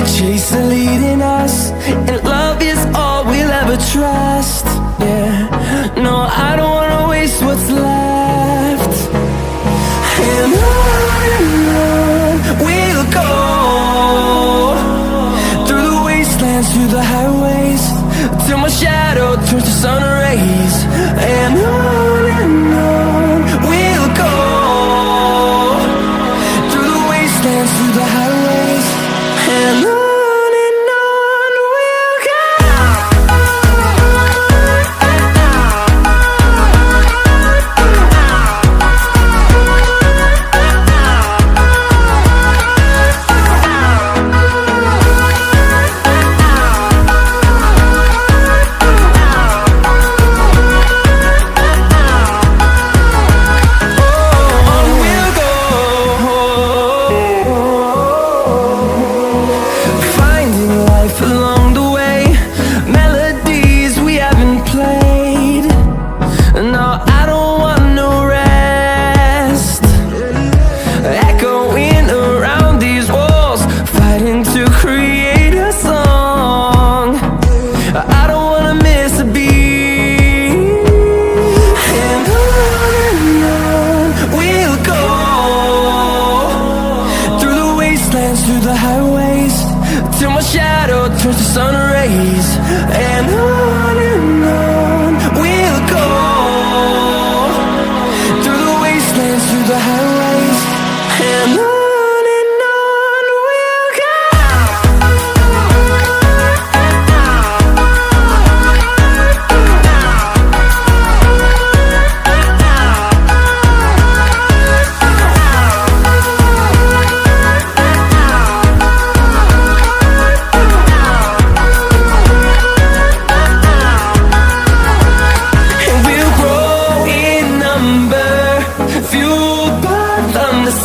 chase are leading us, and love is all we'll ever trust. Yeah, no, I don't wanna waste what's left. And on we'll go, through the wastelands, through the highways, till my shadow turns to sun rays. And on we'll go, through the wastelands, through the highways, and on. Through the highways, till my shadow turns to sun rays. And on we'll go, through the wastelands, through the highways, and on.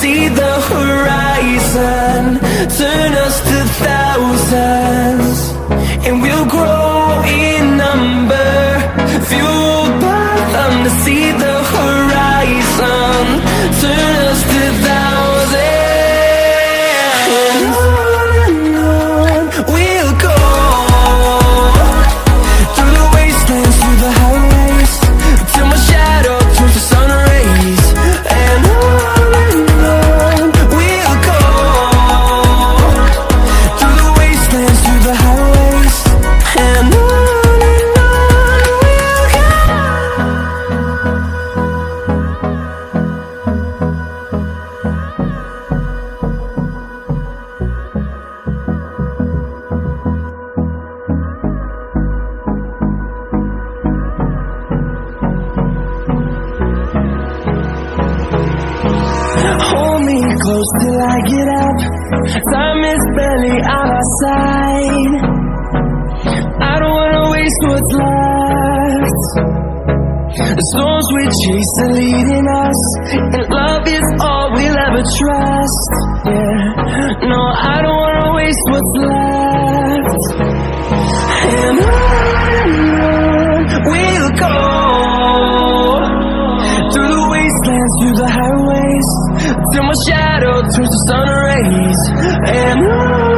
See the horizon turn us to thousands, and we'll grow in number, fueled by them to see the horizon turn us to thousands. And on we'll go, through the wastelands, through the highways, till my shadow turns to sun rays. And on close till I get up, time is barely on our side. I don't wanna waste what's left. The storms we chase are leading us, and love is all we'll ever trust. Yeah, no, I don't wanna waste what's left. And on we'll go, through the wastelands, through the highways, till my shadow turns to sun rays. And on